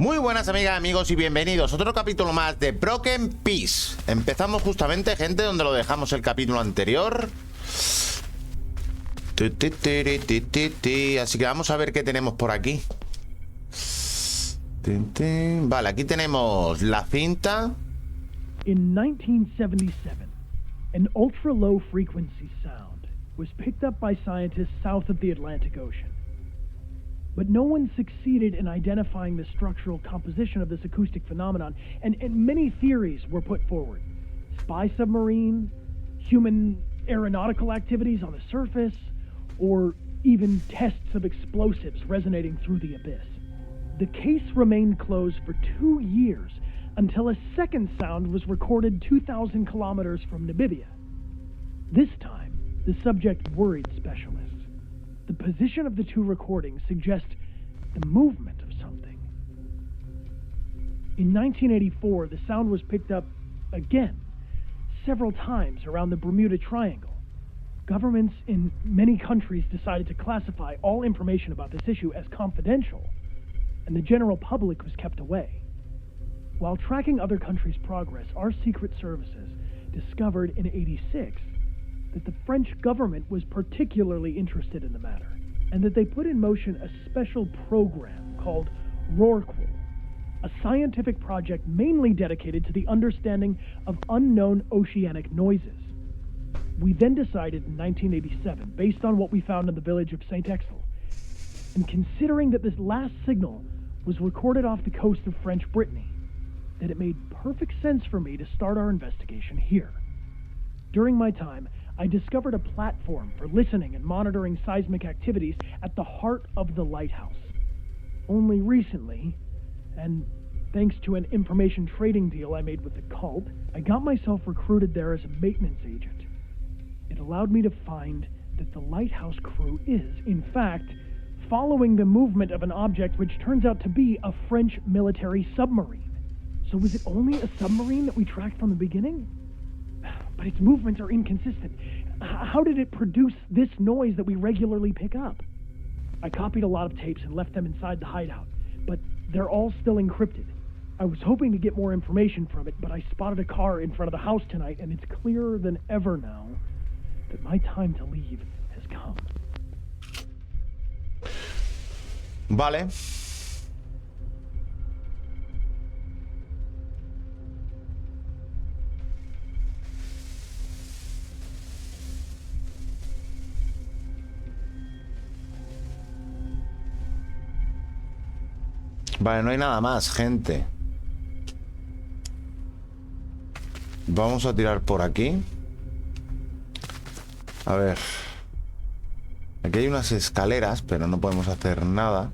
Muy buenas amigas, amigos y bienvenidos a otro capítulo más de Broken Peace. Empezamos justamente, gente, donde lo dejamos el capítulo anterior. Así que vamos a ver qué tenemos por aquí. Vale, aquí tenemos la cinta. In 1977, an ultra-low frequency sound was picked up by scientists south of the Atlantic Ocean. But no one succeeded in identifying the structural composition of this acoustic phenomenon, and many theories were put forward. Spy submarine, human aeronautical activities on the surface, or even tests of explosives resonating through the abyss. The case remained closed for 2 years until a second sound was recorded 2,000 kilometers from Namibia. This time, the subject worried specialists. The position of the two recordings suggests the movement of something. In 1984, the sound was picked up again, several times around the Bermuda Triangle. Governments in many countries decided to classify all information about this issue as confidential, and the general public was kept away. While tracking other countries' progress, our secret services discovered in '86 that the French government was particularly interested in the matter, and that they put in motion a special program called Rorqual, a scientific project mainly dedicated to the understanding of unknown oceanic noises. We then decided in 1987, based on what we found in the village of Saint-Exil, and considering that this last signal was recorded off the coast of French Brittany, that it made perfect sense for me to start our investigation here. During my time, I discovered a platform for listening and monitoring seismic activities at the heart of the lighthouse. Only recently, and thanks to an information trading deal I made with the cult, I got myself recruited there as a maintenance agent. It allowed me to find that the lighthouse crew is, in fact, following the movement of an object which turns out to be a French military submarine. So was it only a submarine that we tracked from the beginning? But its movements are inconsistent. How did it produce this noise that we regularly pick up? I copied a lot of tapes and left them inside the hideout, but they're all still encrypted. I was hoping to get more information from it, but I spotted a car in front of the house tonight, and it's clearer than ever now that my time to leave has come. Vale. Vale, no hay nada más, gente. Vamos a tirar por aquí. A ver. Aquí hay unas escaleras, pero no podemos hacer nada.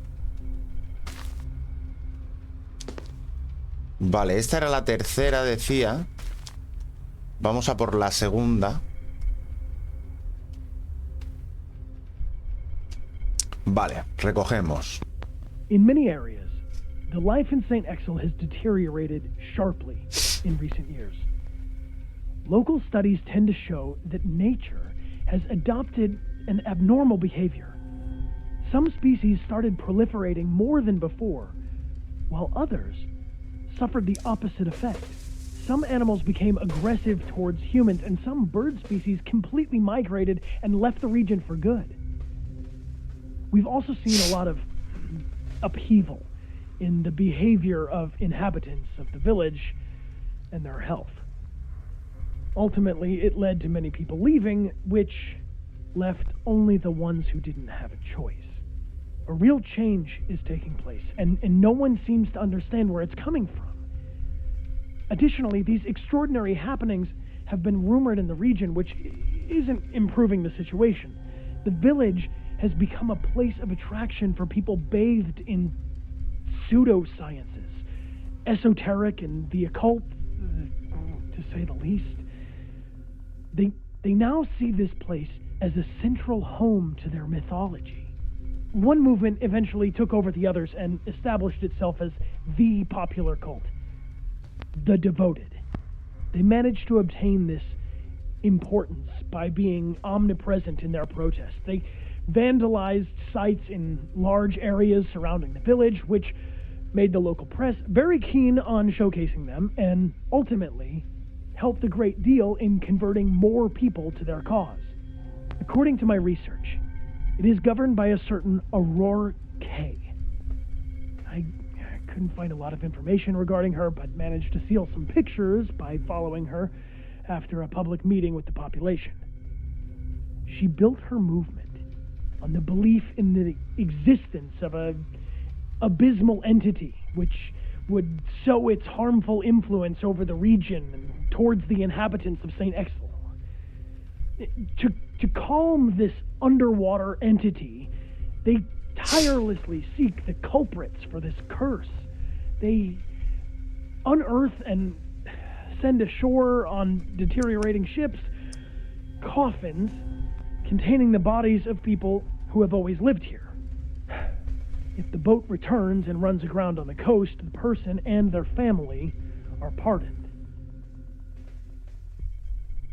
Vale, esta era la tercera, decía. Vamos a por la segunda. Vale, recogemos. In many areas, the life in Saint-Exil has deteriorated sharply in recent years. Local studies tend to show that nature has adopted an abnormal behavior. Some species started proliferating more than before, while others suffered the opposite effect. Some animals became aggressive towards humans, and some bird species completely migrated and left the region for good. We've also seen a lot of upheaval in the behavior of inhabitants of the village and their health. Ultimately, it led to many people leaving, which left only the ones who didn't have a choice. A real change is taking place, and no one seems to understand where it's coming from. Additionally, these extraordinary happenings have been rumored in the region, which isn't improving the situation. The village has become a place of attraction for people bathed in pseudosciences, esoteric and the occult, to say the least. They now see this place as a central home to their mythology. One movement eventually took over the others and established itself as the popular cult, the devoted. They managed to obtain this importance by being omnipresent in their protests. They vandalized sites in large areas surrounding the village, which made the local press very keen on showcasing them, and ultimately helped a great deal in converting more people to their cause. According to my research, it is governed by a certain Aurora K. I couldn't find a lot of information regarding her, but managed to steal some pictures by following her after a public meeting with the population. She built her movement on the belief in the existence of an abysmal entity which would sow its harmful influence over the region and towards the inhabitants of Saint-Exil. To calm this underwater entity, they tirelessly seek the culprits for this curse. They unearth and send ashore on deteriorating ships coffins containing the bodies of people who have always lived here. If the boat returns and runs aground on the coast, the person and their family are pardoned.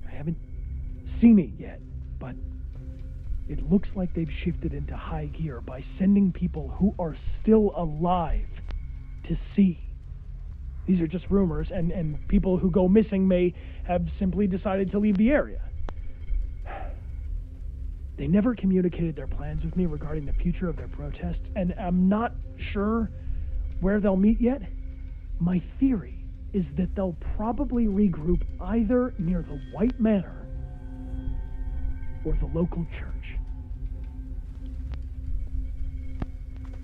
I haven't seen it yet, but it looks like they've shifted into high gear by sending people who are still alive to sea. These are just rumors, and people who go missing may have simply decided to leave the area. They never communicated their plans with me regarding the future of their protest, and I'm not sure where they'll meet yet. My theory is that they'll probably regroup either near the White Manor or the local church.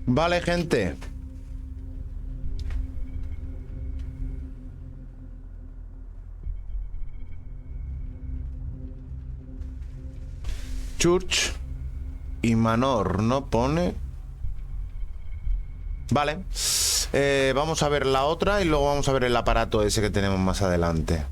Vale, gente. Church y Manor no pone. Vale. Vamos a ver la otra y luego vamos a ver el aparato ese que tenemos más adelante.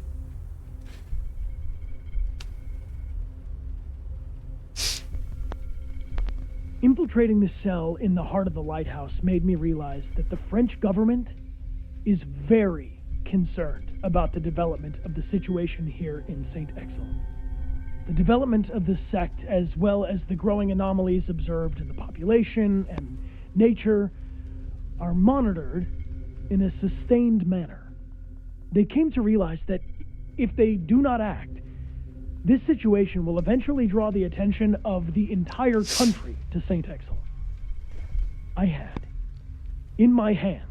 Infiltrating the cell in the heart of the lighthouse made me realize that the French government is very concerned about the development of the situation here in Saint-Exil. The development of the sect, as well as the growing anomalies observed in the population and nature, are monitored in a sustained manner. They came to realize that if they do not act, this situation will eventually draw the attention of the entire country to Saint-Exil. I had, in my hands,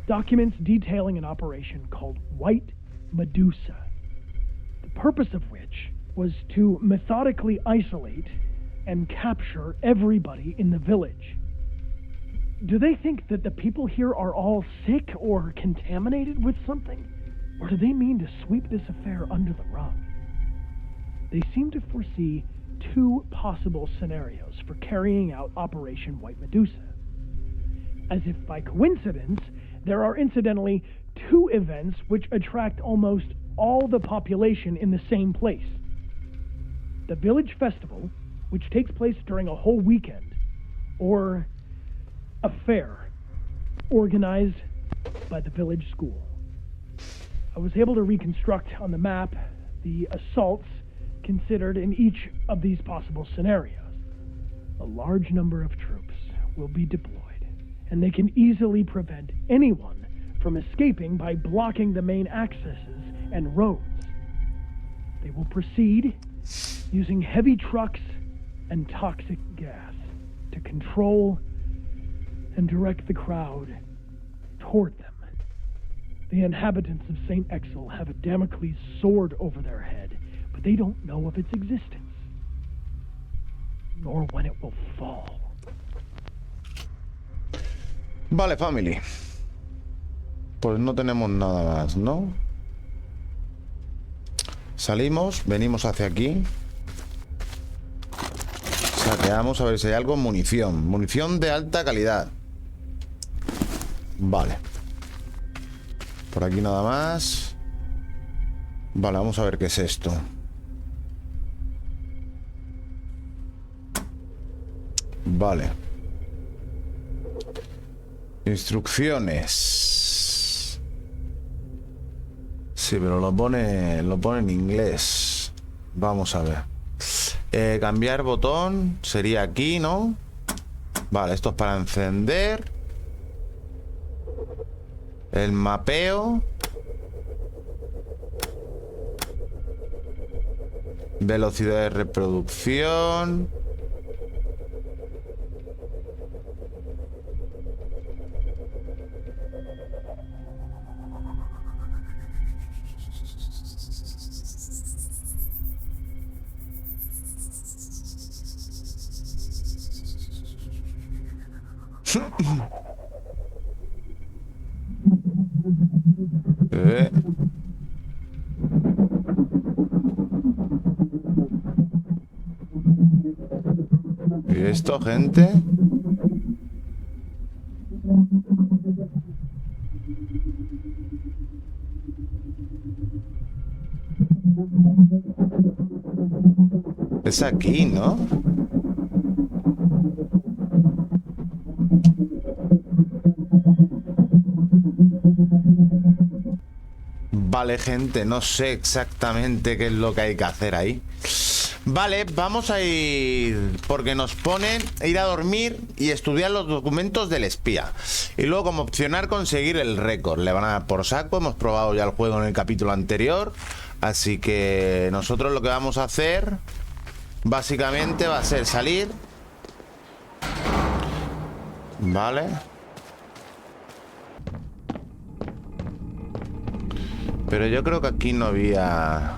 documents detailing an operation called White Medusa, the purpose of which was to methodically isolate and capture everybody in the village. Do they think that the people here are all sick or contaminated with something? Or do they mean to sweep this affair under the rug? They seem to foresee two possible scenarios for carrying out Operation White Medusa. As if by coincidence, there are incidentally two events which attract almost all the population in the same place. The village festival, which takes place during a whole weekend, or a fair organized by the village school. I was able to reconstruct on the map the assaults considered in each of these possible scenarios. A large number of troops will be deployed, and they can easily prevent anyone from escaping by blocking the main accesses and roads. They will proceed using heavy trucks and toxic gas to control and direct the crowd toward them. The inhabitants of Saint-Exil have a Damocles sword over their head, but they don't know of its existence, nor when it will fall. Vale, family. Pues no tenemos nada más, ¿no? Salimos, venimos hacia aquí. Saqueamos a ver si hay algo. Munición. Munición de alta calidad. Vale. Por aquí nada más. Vale, vamos a ver qué es esto. Vale. Instrucciones. Sí, pero lo pone en inglés. Vamos a ver. Cambiar botón sería aquí, ¿no? Vale, esto es para encender. El mapeo. Velocidad de reproducción. ¿Y esto, gente? Es aquí, ¿no? Vale, gente, no sé exactamente qué es lo que hay que hacer ahí. Vale, vamos a ir, porque nos ponen ir a dormir y estudiar los documentos del espía. Y luego como opcional conseguir el récord. Le van a dar por saco, hemos probado ya el juego en el capítulo anterior. Así que nosotros lo que vamos a hacer básicamente va a ser salir. Vale. Pero yo creo que aquí no había...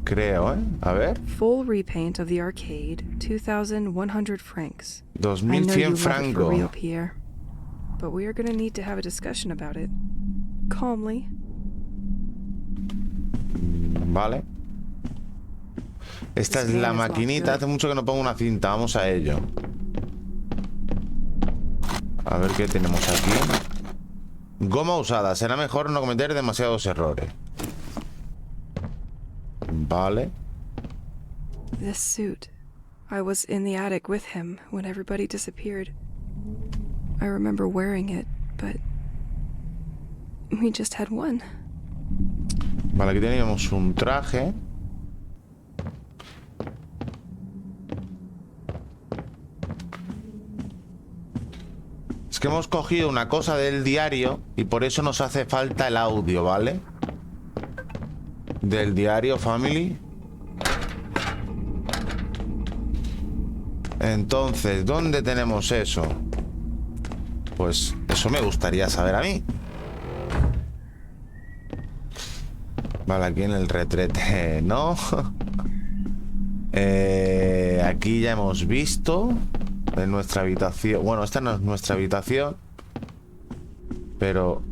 Creo, ¿eh? A ver. Full repaint of the arcade, 2,100 francs. 2.100 francos. Real, Pierre. But we are going to need to have a discussion about it. Calmly. Vale. Esta es la maquinita. Hace mucho que no pongo una cinta. Vamos a ello. A ver qué tenemos aquí. Goma usada. Será mejor no cometer demasiados errores. Vale. This suit. I was in the attic with him when everybody disappeared. I remember wearing it, but we just had one. Vale, aquí teníamos un traje. Es que hemos cogido una cosa del diario y por eso nos hace falta el audio, ¿vale? Del diario Family. Entonces, ¿dónde tenemos eso? Pues eso me gustaría saber a mí. Vale, aquí en el retrete, ¿no? Aquí ya hemos visto en nuestra habitación. Bueno, esta no es nuestra habitación, pero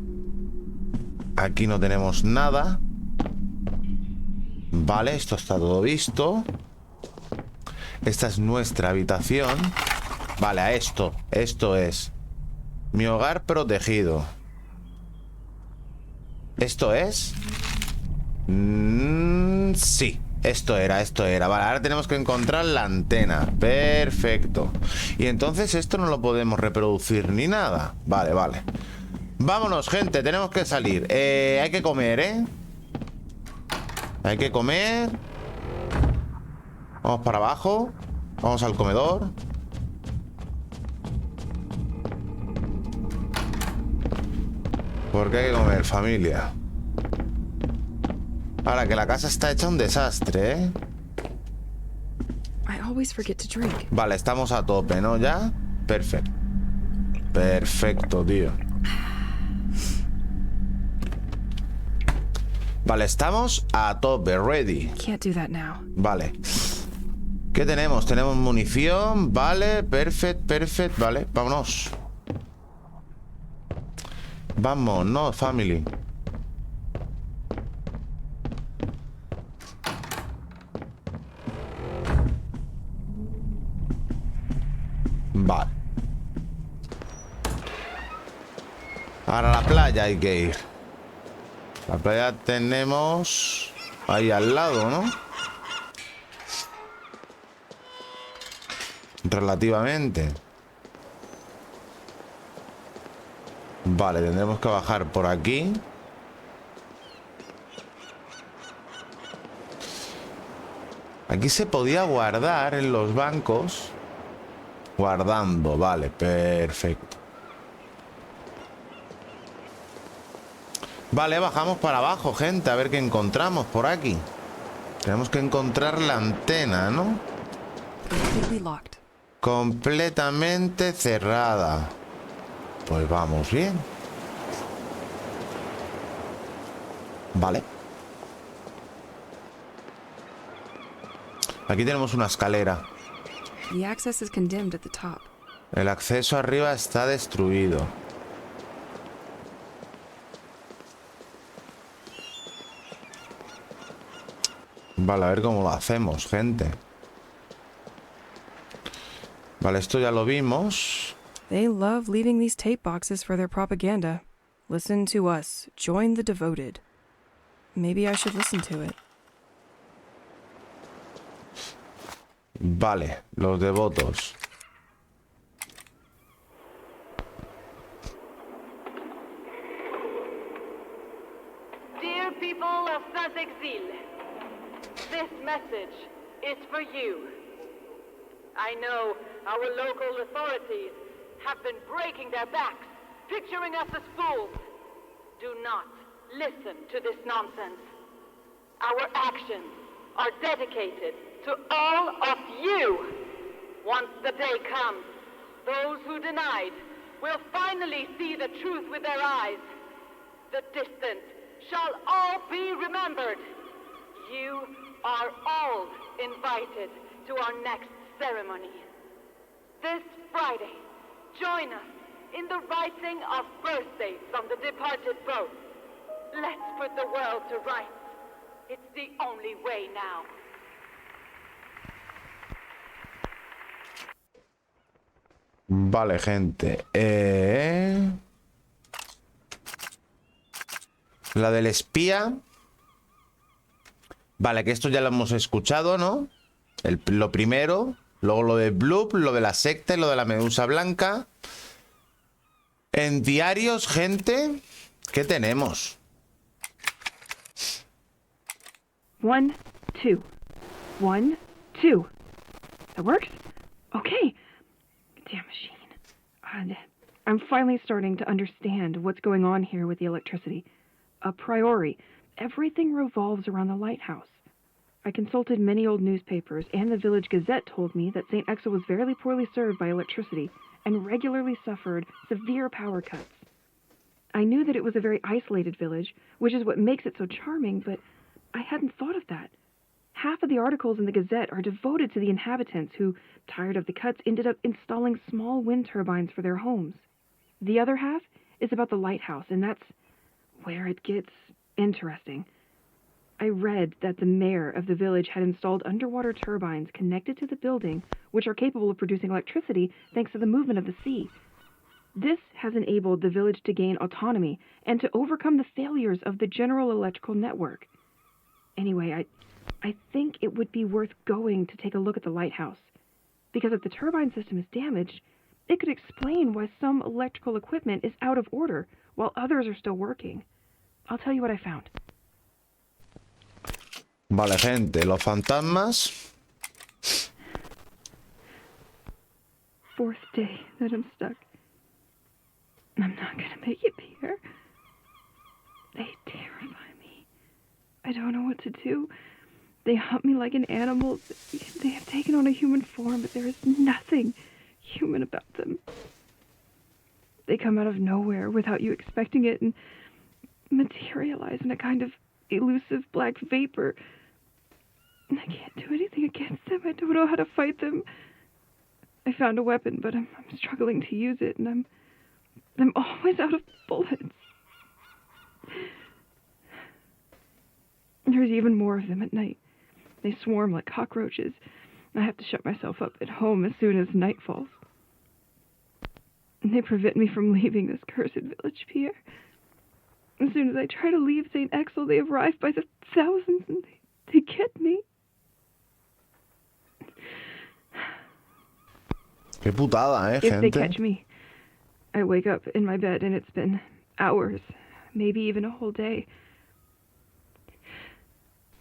aquí no tenemos nada. Vale, esto está todo visto. Esta es nuestra habitación. Vale, a esto. Esto es mi hogar protegido. ¿Esto es? Sí, esto era. Vale, ahora tenemos que encontrar la antena. Perfecto. Y entonces esto no lo podemos reproducir ni nada. Vale, vale. Vámonos, gente, tenemos que salir. Hay que comer, ¿eh? Hay que comer. Vamos para abajo. Vamos al comedor. Porque hay que comer, familia. Ahora que la casa está hecha un desastre, ¿eh? I always forget to drink. Vale, estamos a tope, ¿no? ¿Ya? Perfecto. Perfecto, tío. Vale, estamos a tope, ready. Can't do that now. Vale. ¿Qué tenemos? Tenemos munición. Vale, perfecto, vale, vámonos. Vámonos, family. Vale. Ahora a la playa hay que ir. La playa tenemos ahí al lado, ¿no? Relativamente. Vale, tendremos que bajar por aquí. Aquí se podía guardar en los bancos. Guardando, vale, perfecto. Vale, bajamos para abajo, gente, a ver qué encontramos por aquí. Tenemos que encontrar la antena, ¿no? Completely locked. Completamente cerrada. Pues vamos bien. Vale. Aquí tenemos una escalera. The access is condemned at the top. El acceso arriba está destruido. Vale, a ver cómo lo hacemos, gente. Vale, esto ya lo vimos. They love leaving these tape boxes for their propaganda. Listen to us. Join the devoted. Maybe I should listen to it. Vale, los devotos. Dear people of Saint-Exil, this message is for you. I know our local authorities have been breaking their backs, picturing us as fools. Do not listen to this nonsense. Our actions are dedicated to all of you. Once the day comes, those who denied will finally see the truth with their eyes. The distant shall all be remembered. You are all invited to our next ceremony. This Friday, join us in the writing of birthdays from the departed both. Let's put the world to rights. It's the only way now. Vale, gente. La del espía. Vale, que esto ya lo hemos escuchado, ¿no? Lo primero. Luego lo de Bloop, lo de la secta y lo de la medusa blanca. En diarios, gente, ¿qué tenemos? 1, 2. 1, 2. That works? Okay. Damn machine. And I'm finally starting to understand what's going on here with the electricity. A priori, everything revolves around the lighthouse. I consulted many old newspapers, and the village gazette told me that Saint-Exil was very poorly served by electricity and regularly suffered severe power cuts. I knew that it was a very isolated village, which is what makes it so charming, but I hadn't thought of that. Half of the articles in the Gazette are devoted to the inhabitants who, tired of the cuts, ended up installing small wind turbines for their homes. The other half is about the lighthouse, and that's where it gets interesting. I read that the mayor of the village had installed underwater turbines connected to the building, which are capable of producing electricity thanks to the movement of the sea. This has enabled the village to gain autonomy and to overcome the failures of the general electrical network. Anyway, I think it would be worth going to take a look at the lighthouse, because if the turbine system is damaged, it could explain why some electrical equipment is out of order while others are still working. I'll tell you what I found. Vale, gente, los fantasmas. 4th day that I'm stuck. I'm not gonna make it, Peter. They terrify me. I don't know what to do. They hunt me like an animal. They have taken on a human form, but there is nothing human about them. They come out of nowhere without you expecting it and materialize in a kind of elusive black vapor. And I can't do anything against them. I don't know how to fight them. I found a weapon, but I'm struggling to use it, and I'm always out of bullets. There's even more of them at night. They swarm like cockroaches. I have to shut myself up at home as soon as night falls. And they prevent me from leaving this cursed village, Pierre. As soon as I try to leave Saint-Exil, they arrive by the thousands and they get me. Qué putada, If they gente. catch me, I wake up in my bed and it's been hours, maybe even a whole day.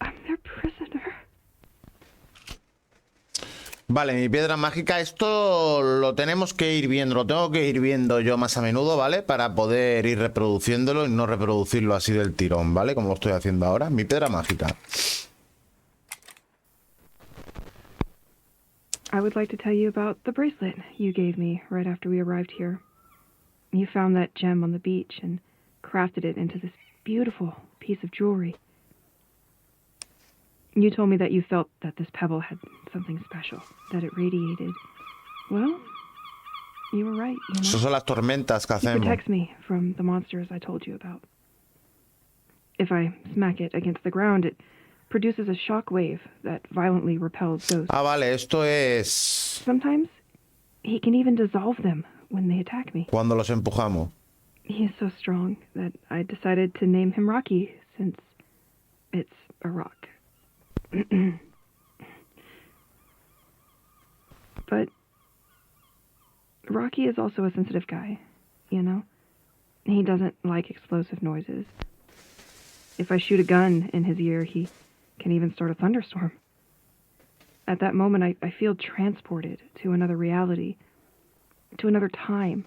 I'm their prisoner. Vale, mi piedra mágica, esto lo tenemos que ir viendo, lo tengo que ir viendo yo más a menudo, ¿vale? Para poder ir reproduciéndolo y no reproducirlo así del tirón, ¿vale? Como lo estoy haciendo ahora. Mi piedra mágica. I would like to tell you about the bracelet you gave me right after we arrived here. You found that gem on the beach and crafted it into this beautiful piece of jewelry. You told me that you felt that this pebble had something special, that it radiated. Well, you were right, you know. Esas son las tormentas que It hacemos. protects me from the monsters I told you about. If I smack it against the ground, it produces a shock wave that violently repels ghosts. Ah, vale, esto es Sometimes he can even dissolve them when they attack me. cuando los empujamos. He is so strong that I decided to name him Rocky, since it's a rock. But Rocky is also a sensitive guy, you know? He doesn't like explosive noises. If I shoot a gun in his ear, he can even start a thunderstorm. At that moment, I feel transported to another reality, to another time.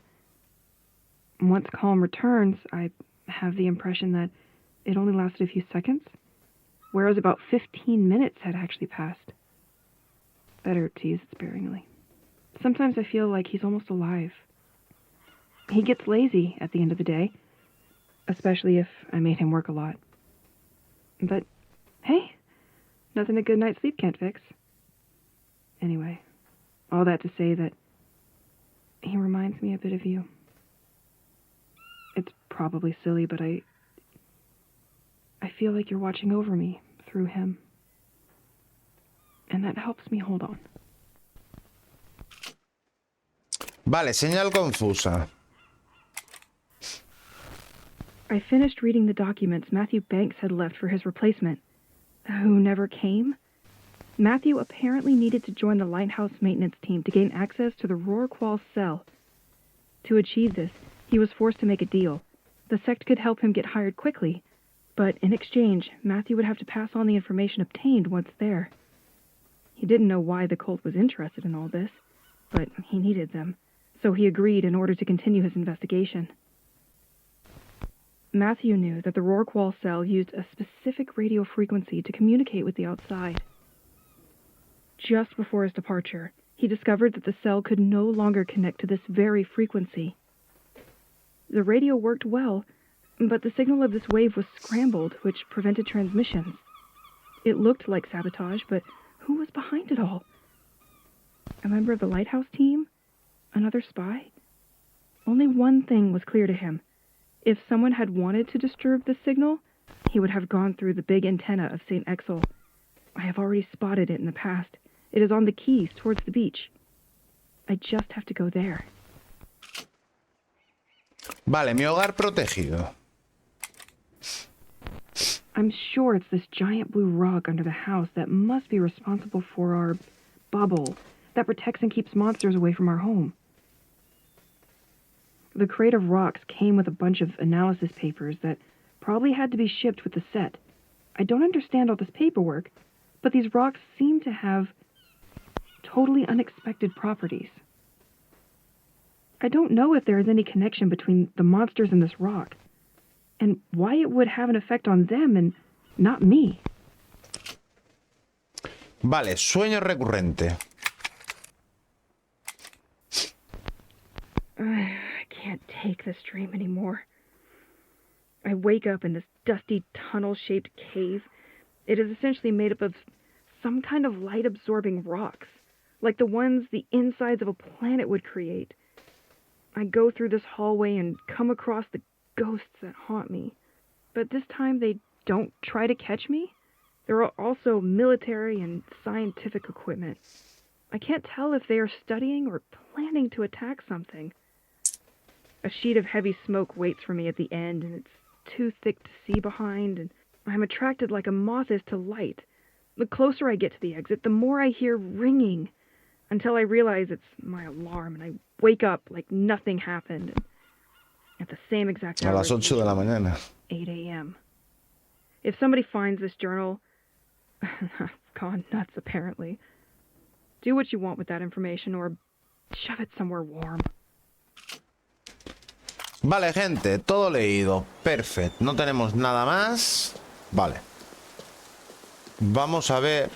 Once calm returns, I have the impression that it only lasted a few seconds, whereas about 15 minutes had actually passed. Better to use it sparingly. Sometimes I feel like he's almost alive. He gets lazy at the end of the day, especially if I made him work a lot. But, hey, nothing a good night's sleep can't fix. Anyway, all that to say that he reminds me a bit of you. It's probably silly, but I feel like you're watching over me through him. And that helps me hold on. Vale, señal confusa. I finished reading the documents Matthew Banks had left for his replacement, who never came. Matthew apparently needed to join the lighthouse maintenance team to gain access to the Rorqual cell. To achieve this, he was forced to make a deal. The sect could help him get hired quickly, but in exchange, Matthew would have to pass on the information obtained once there. He didn't know why the cult was interested in all this, but he needed them, so he agreed in order to continue his investigation. Matthew knew that the Rorqual cell used a specific radio frequency to communicate with the outside. Just before his departure, he discovered that the cell could no longer connect to this very frequency. The radio worked well, but the signal of this wave was scrambled, which prevented transmissions. It looked like sabotage, but who was behind it all? A member of the lighthouse team? Another spy? Only one thing was clear to him. If someone had wanted to disturb the signal, he would have gone through the big antenna of Saint-Exil. I have already spotted it in the past. It is on the quays towards the beach. I just have to go there. Vale, mi hogar protegido. I'm sure it's this giant blue rock under the house that must be responsible for our bubble that protects and keeps monsters away from our home. The crate of rocks came with a bunch of analysis papers that probably had to be shipped with the set. I don't understand all this paperwork, but these rocks seem to have totally unexpected properties. I don't know if there is any connection between the monsters and this rock, and why it would have an effect on them and not me. Vale, sueño recurrente. I can't take this dream anymore. I wake up in this dusty tunnel-shaped cave. It is essentially made up of some kind of light-absorbing rocks, like the ones the insides of a planet would create. I go through this hallway and come across the ghosts that haunt me. But this time they don't try to catch me. There are also military and scientific equipment. I can't tell if they are studying or planning to attack something. A sheet of heavy smoke waits for me at the end, and it's too thick to see behind, and I'm attracted like a moth is to light. The closer I get to the exit, the more I hear ringing, until I realize it's my alarm, and I wake up like nothing happened. And at the same exact A hour, las 8 de la mañana. 8 a.m. If somebody finds this journal, I've gone nuts apparently. Do what you want with that information or shove it somewhere warm. Vale, gente, todo leído. Perfecto. No tenemos nada más. Vale. Vamos a ver.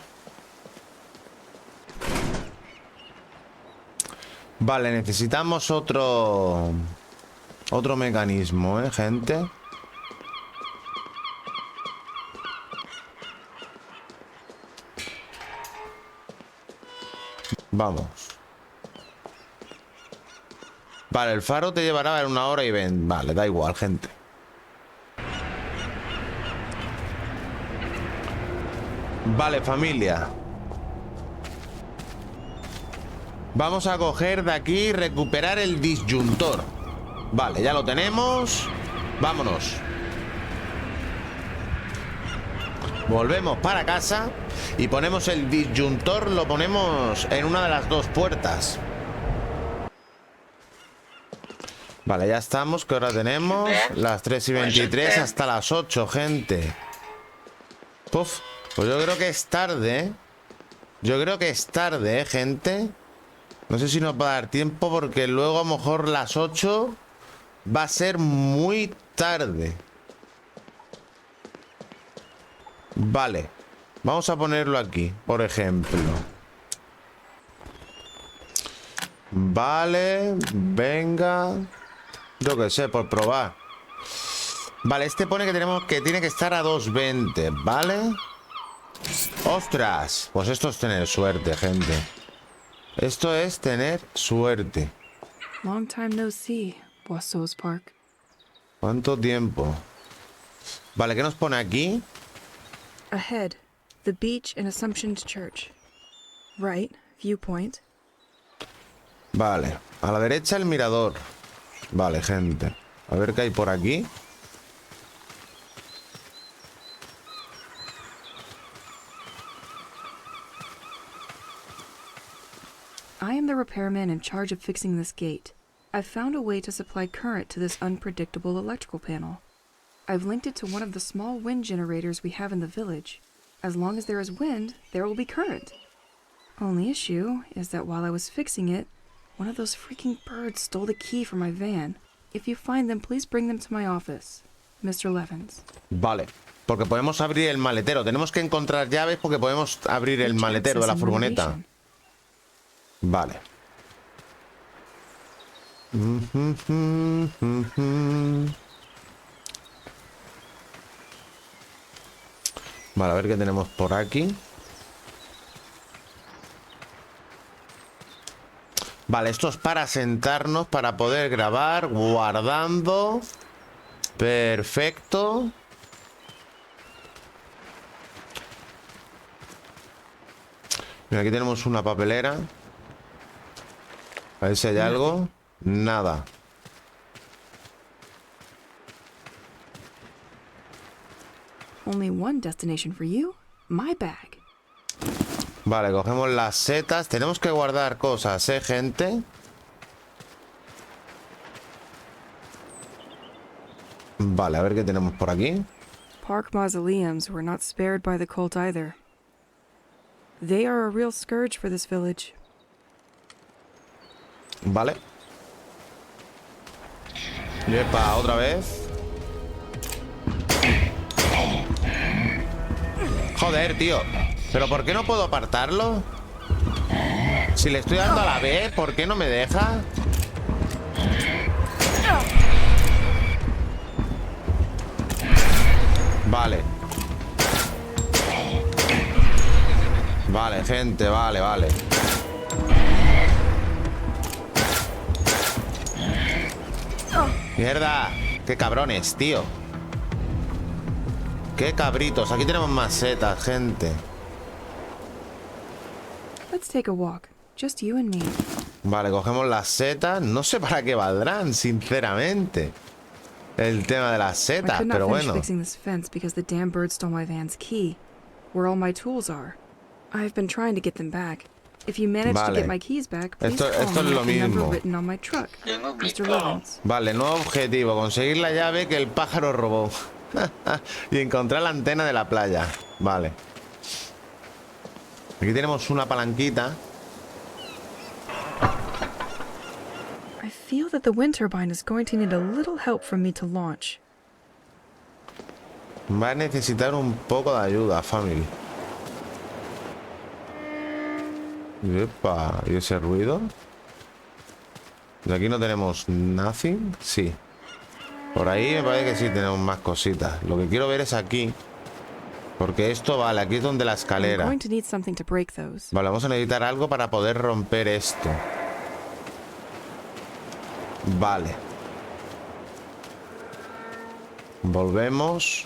Vale, necesitamos otro mecanismo, gente. Vamos. Vale, el faro te llevará en 1 hora y 20. Vale, da igual, gente. Vale, familia. Vamos a coger de aquí y recuperar el disyuntor. Vale, ya lo tenemos. Vámonos. Volvemos para casa y ponemos el disyuntor, lo ponemos en una de las 2 puertas. Vale, ya estamos. ¿Qué hora tenemos? Las 3:23 hasta las 8, gente. Puf, pues yo creo que es tarde. Yo creo que es tarde, gente. No sé si nos va a dar tiempo porque luego a lo mejor las 8 va a ser muy tarde. Vale, vamos a ponerlo aquí, por ejemplo. Vale, venga. Yo qué sé, por probar. Vale, este pone que tiene que estar a 2:20, ¿vale? ¡Ostras! Pues esto es tener suerte, gente. Esto es tener suerte. Long time no see, Boisseau's Park. ¿Cuánto tiempo? Vale, ¿qué nos pone aquí? Ahead, the beach and Assumption Church. Right, viewpoint. Vale, a la derecha el mirador. Vale, gente. A ver qué hay por aquí. I am the repairman in charge of fixing this gate. I've found a way to supply current to this unpredictable electrical panel. I've linked it to one of the small wind generators we have in the village. As long as there is wind, there will be current. Only issue is that while I was fixing it, one of those freaking birds stole the key from my van. If you find them, please bring them to my office. Mr. Levins. Vale, porque podemos abrir el maletero. Tenemos que encontrar llaves porque podemos abrir el maletero de la furgoneta. Vale. Vale, a ver qué tenemos por aquí. Vale, esto es para sentarnos, para poder grabar, guardando. Perfecto. Mira, aquí tenemos una papelera. A ver si hay algo. Nada. Only one destination for you, my bag. Vale, cogemos las setas. Tenemos que guardar cosas, gente. Vale, a ver qué tenemos por aquí. Park mausoleums were not spared by the cult either. They are a real scourge for this village. Vale. Yepa, otra vez. Joder, tío. ¿Pero por qué no puedo apartarlo? Si le estoy dando a la B, ¿por qué no me deja? Vale. Vale, gente, vale, vale. ¡Mierda! ¡Qué cabrones, tío! ¡Qué cabritos! Aquí tenemos más setas, gente. Let's take a walk. Just you and me. Vale, cogemos las setas. No sé para qué valdrán, sinceramente. El tema de las setas, pero bueno. Fixing this fence because the damn bird stole my van's key, where all my tools are. I've been trying to get them back. If you manage to get my keys back, please esto es lo mismo. written on my truck, Mr. Levins. Vale, nuevo objetivo, conseguir la llave que el pájaro robó. Y encontrar la antena de la playa. Vale. Aquí tenemos una palanquita. feel that the wind turbine is going to need a little help from me to launch. Va a necesitar un poco de ayuda, family. Epa, ¿y ese ruido? De aquí no tenemos nothing. Sí. Por ahí me parece que sí tenemos más cositas. Lo que quiero ver es aquí. Porque esto, vale, aquí es donde la escalera. I'm going to need something to break those. Vale, vamos a necesitar algo para poder romper esto. Vale. Volvemos.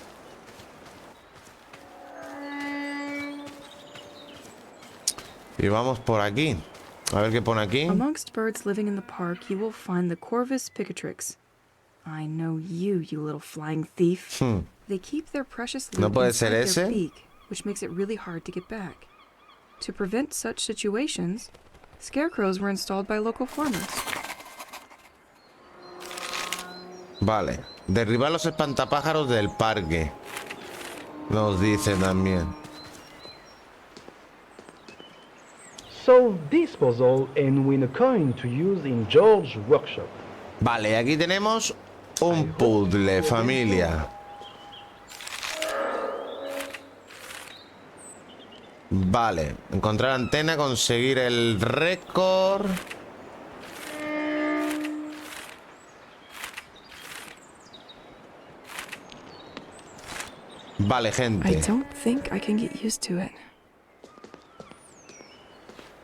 Y vamos por aquí. A ver qué pone aquí. Amongst birds living in the park, you will find the Corvus picatrix. I know you, you little flying thief. They keep their precious ¿No loot puede inside ser their ese? beak, which makes it really hard to get back. To prevent such situations, scarecrows were installed by local farmers. Vale. Derribar los espantapájaros del parque. Nos dice también. Solve this puzzle and win a coin to use in George's workshop. Vale, aquí tenemos un puzzle, familia. Vale, encontrar antena, conseguir el récord. Vale, I gente. don't think I can get used to it.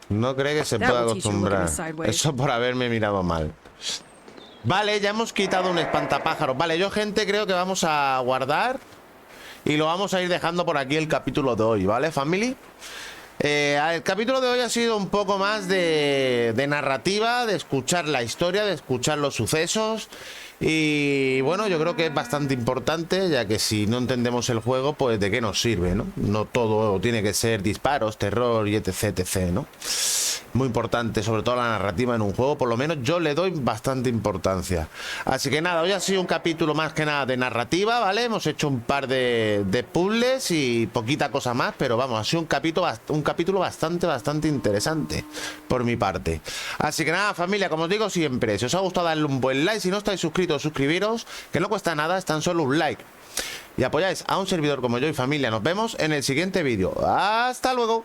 No cree que se That pueda will teach you to look at me acostumbrar. sideways. Eso por haberme mirado mal. Vale, ya hemos quitado un espantapájaro. Vale, yo, gente, creo que vamos a guardar. Y lo vamos a ir dejando por aquí el capítulo de hoy, ¿vale, family? El capítulo de hoy ha sido un poco más de narrativa, de escuchar la historia, de escuchar los sucesos. Y bueno, yo creo que es bastante importante, ya que si no entendemos el juego, pues de qué nos sirve, ¿no? No todo tiene que ser disparos, terror y etc, etc, ¿no? Muy importante, sobre todo la narrativa en un juego, por lo menos yo le doy bastante importancia. Así que nada, hoy ha sido un capítulo más que nada de narrativa, ¿vale? Hemos hecho un par de puzzles y poquita cosa más, pero vamos, ha sido un capítulo bastante interesante por mi parte. Así que nada, familia, como os digo siempre, si os ha gustado darle un buen like, si no estáis suscritos, suscribiros, que no cuesta nada, es tan solo un like. Y apoyáis a un servidor como yo y familia. Nos vemos en el siguiente vídeo. ¡Hasta luego!